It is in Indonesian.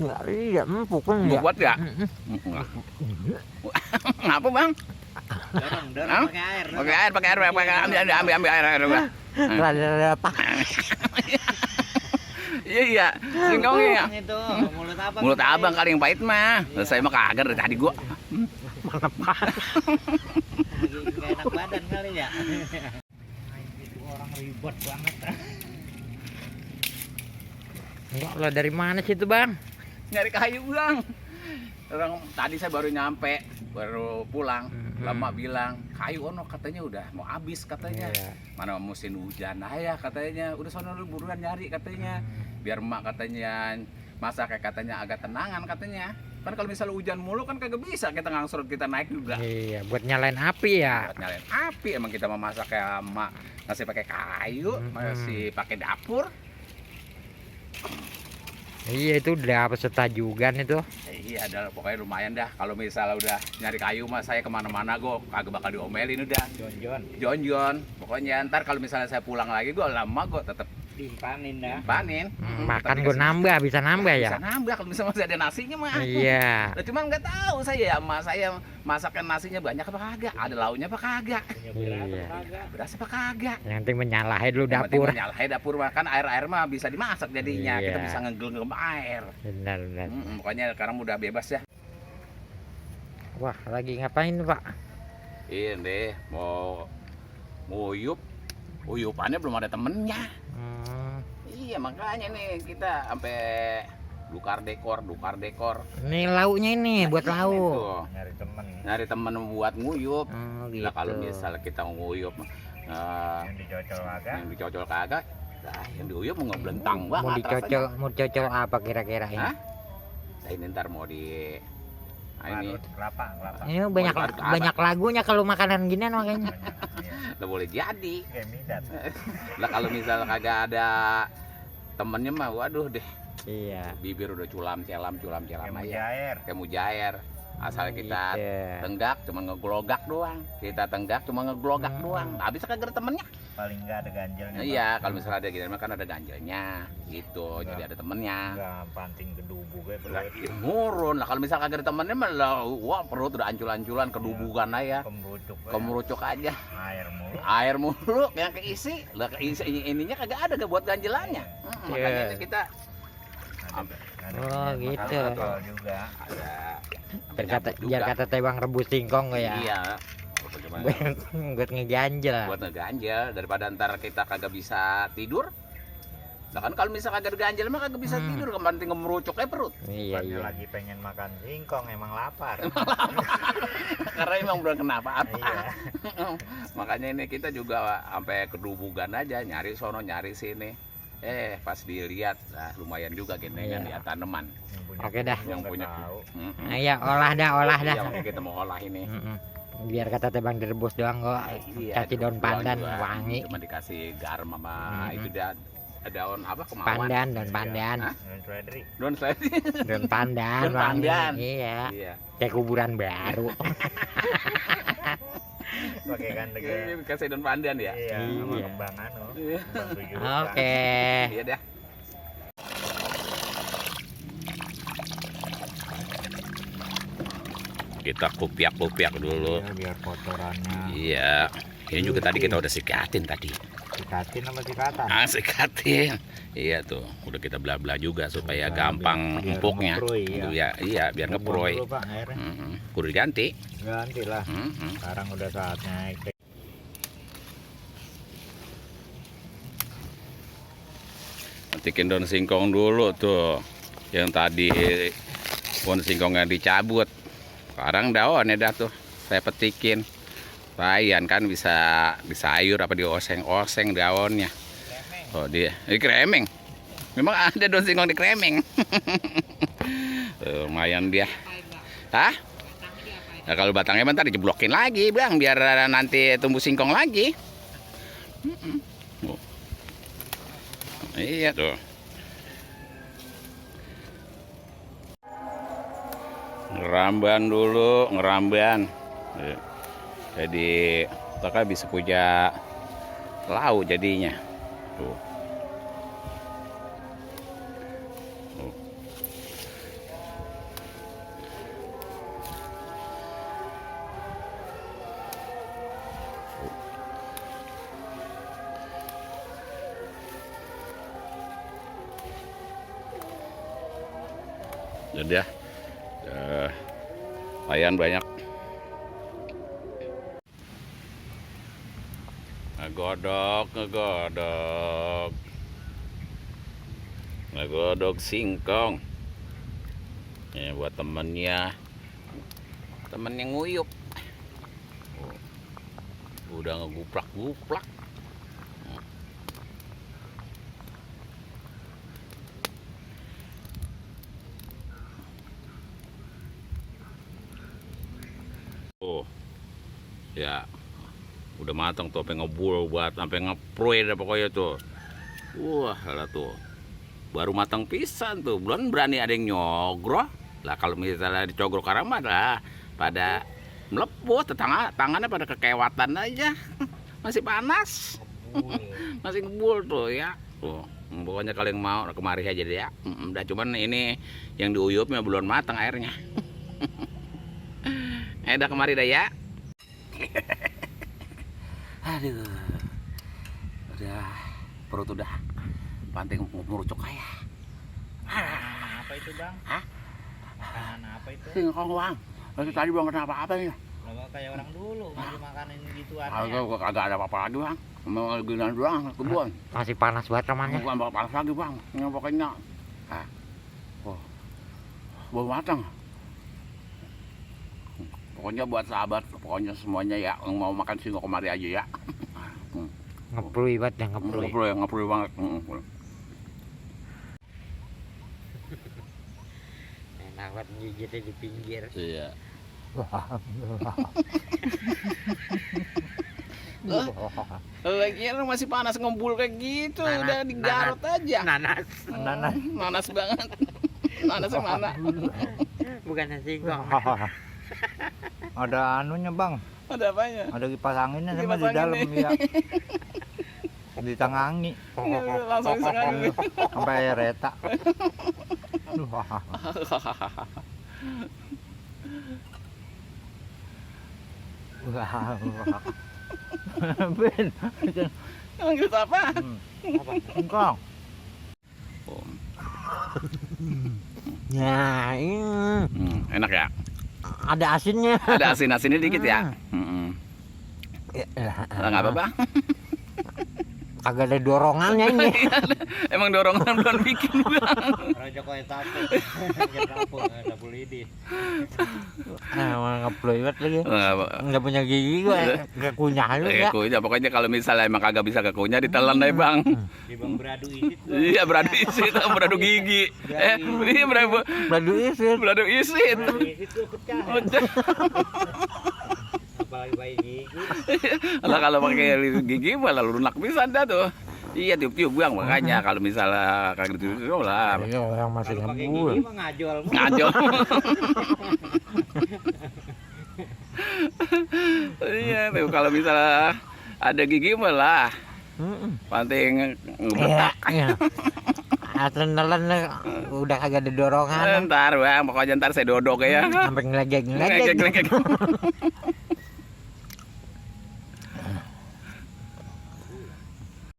Iya, empuk kan ya. Buat ya? Ngapa bang? Dorong pakai air. Pakai air, ambil air. Rada pak. Iya, singkongnya ya. Itu mulut abang. Mulut abang kali yang pahit mah. Saya mah kagak dari tadi gua. Mantap banget. Gak enak badan kali ya. Itu orang ribet banget. Enggak lah, dari mana sih itu bang? Nyari kayu bang. Orang tadi saya baru nyampe, baru pulang. Lama bilang kayu ono katanya udah mau habis katanya. Iya. Mana musim hujan ayah katanya. Udah sono lu buruan nyari katanya. Biar emak katanya masak kayak katanya agak tenangan katanya. Kan kalau misalnya hujan mulu kan kagak bisa kita ngangsur kita naik juga. Iya, buat nyalain api ya. Buat nyalain api emang kita mau masak kayak emak masih pakai kayu, masih pakai dapur. Iya, itu udah peserta juga itu. Iya, ada pokoknya lumayan dah. Kalau misalnya udah nyari kayu mah saya kemana-mana gue kagak bakal diomelin udah. Jon. Pokoknya ntar kalau misalnya saya pulang lagi gue lama gue tetap Dimpanin dah. panin. Makan gue nambah, bisa nambah ya. Bisa nambah kalau misalnya masih ada nasinya mah. Iya. Nah, cuman nggak tahu saya emak saya masakkan nasinya banyak apa kagak, ada lauknya apa kagak, Iya. beras apa kagak. Yang penting menyalahin dulu Yang penting dapur. menyalahin dapur makan air mah bisa dimasak jadinya. Iya. Kita bisa ngegelem air. Benar. Pokoknya sekarang udah bebas ya. Wah, lagi ngapain pak? Ini deh mau nguyup. Uyupannya belum ada temennya. Iya makanya nih kita sampai dukar dekor. Ini lauknya ini buat lauk. Tuh, nyari temen buat nguyup. Oh, gitu. Nah, kalau misal kita nguyup yang dicocol kagak, nah, yang diuyup mau ngeblentang banget. Mau dicocol apa kira-kira ini? Hah? Nah, ini ntar mau di ini Kelapa. Ini banyak lagunya kalau makanan ginian makanya. udah boleh jadi. Lah kalau misal kagak ada temennya mah waduh deh. Iya. Bibir udah culam celam Mujair. kayak mujair. Asal kita Iya. tenggak cuma ngeglogak doang. Kita tenggak cuma ngeglogak doang. Habis kagak ada temennya. Paling enggak ada ganjelnya. Iya, kalau misalnya ada gitu kan ada ganjelnya gitu. Jadi ada temennya. Enggak panting kedubu gue Lah, ngurun lah kalau misalnya kagak ada temennya mah lah, wah perut udah ancul-anculan kedubukan aja. Kemerucuk aja. Air mulu yang keisi. Lah keisi ininya kagak ada buat ganjelannya. Makanya kita Oh gitu. juga. Ada. Biar kata tebang rebus singkong ya. Iya. Buat ngeganjel. Buat ngeganjel daripada ntar kita kagak bisa tidur. Nah kan kalau misalnya kagak ganjel mah kagak bisa tidur, kemarin ngemerucuk perut. Iya. Lagi pengen makan singkong emang lapar. Karena emang belum kenapa apa. Iya. Makanya ini kita juga sampai kedubugan aja nyari sono nyari sini. Pas dilihat lumayan juga gini kan ya tanaman. Oke dah. Yang punya. Iya, olah dah. Yang kita mau olah ini. Biar kata tebang direbus doang kok. Kasih daun pandan wangi. Cuma dikasih garam sama itu dia daun apa kemauan. Daun pandan. Daun seledri. Daun pandan. Daun pandan. Iya. Iya. Kayak kuburan baru. Pakai kan Kasih daun pandan ya. Iya, sama Iya. kembang Oke. Iya dah. Kita kupiak dulu. biar kotorannya. Iya. Ini juga tadi kita udah sikatin tadi. Sikatin sama sikatan. Sikatin. Iya tuh, udah kita belah-belah juga supaya gampang biar empuknya. ngeproy, ya. Iya, biar ngeproy. Dulu, Pak, airnya. Kudu diganti. Ganti lah. Sekarang udah saatnya. Petikin daun singkong dulu tuh. Yang tadi pohon singkongnya dicabut. Sekarang daunnya dah tuh. Saya petikin. Lumayan kan bisa disayur apa dioseng-oseng daunnya. Oh dia, ini kremeng. Memang ada daun singkong di kremeng. Lumayan dia. Hah? Nah, kalau batangnya bentar dijeblokin lagi, Bang, biar nanti tumbuh singkong lagi. Oh. Iya tuh. Ngeramban dulu, ngeramban. Jadi kita bisa punya lauk jadinya. Tuh. Jadi ya, layan banyak. Ngegodok singkong. Ya, buat temennya nguyup. Oh, udah ngeguprak-guprak. Oh, ya udah matang tuh, sampai ngebul buat sampai ngeproy dah pokoknya tuh. Wah, lah tuh. Baru matang pisan tuh, belum berani ada yang nyogro. Lah kalau misalnya dicogro karama lah pada meleput, tangannya pada kekewatan aja. Masih panas. Masih ngebul tuh ya. Tuh, pokoknya kalau yang mau kemari aja deh ya. Udah, cuman ini yang diuyupnya belum matang airnya. Udah kemari dah ya. Aduh, udah perut udah panting merucuk kayak. Apa itu bang? Hah? Makanan apa itu? Singkong bang. Lagi tadi belum kena apa-apa nih. Lo kayak orang dulu masih makanin gituan. Kagak ada apa-apa lagi bang. Mau gini doang kebun. Masih panas banget temannya. Bukan bakal panas lagi bang. Yang pokoknya. Oh, belum matang. Pokoknya buat sahabat, pokoknya semuanya ya yang mau makan singkong kemari aja ya. Ngeprui banget ya, ngeprui. Ngeprui banget. Enak banget gigitnya di pinggir. Iya. Lagian masih panas ngembul kayak gitu, udah digarot aja. Nanas banget. Nanasnya mana? Bukan singkong. Ada anunya bang, Ada apanya? ada kipas anginnya sama Kipas di dalam angin. ya. Ditangangi Langsung disengaja. sampai air reta. Ben, Emang gitu apa? singkong. Ya, ini Enak ya? ada asinnya. Ada asin-asinnya dikit ya? Nggak apa-apa. Kagak ada dorongannya ini. Emang dorongan belum bikin bang. Raja kau tape. Dapur lidi. Ngeprui banget lagi. Nggak punya gigi gue, nggak kunyah lu ya. Kunyah, pokoknya kalau misalnya emang kagak bisa kekunyah ditelan deh bang. Di bang beradu isit. Iya, beradu isit, beradu gigi. Iya Beradu isin. beradu isit. Isit tuh pecah. Apalagi bayi gigi. Lah kalau pakai gigi malah lunak pisan dah tuh. Iya, tiup-tiup bang, makanya kalau misalnya kagak tiup lah. Iya, orang masih Kalau pakai ngembul. gigi mah ngajol. Ngajol. Iya, tuh kalau misalnya ada gigi malah panting ngebetak. Iya. Nelen udah kagak ada dorongan. Ntar bang, pokoknya ntar saya dodok ya. Sampai ngelegek. Ngegek-ngegek.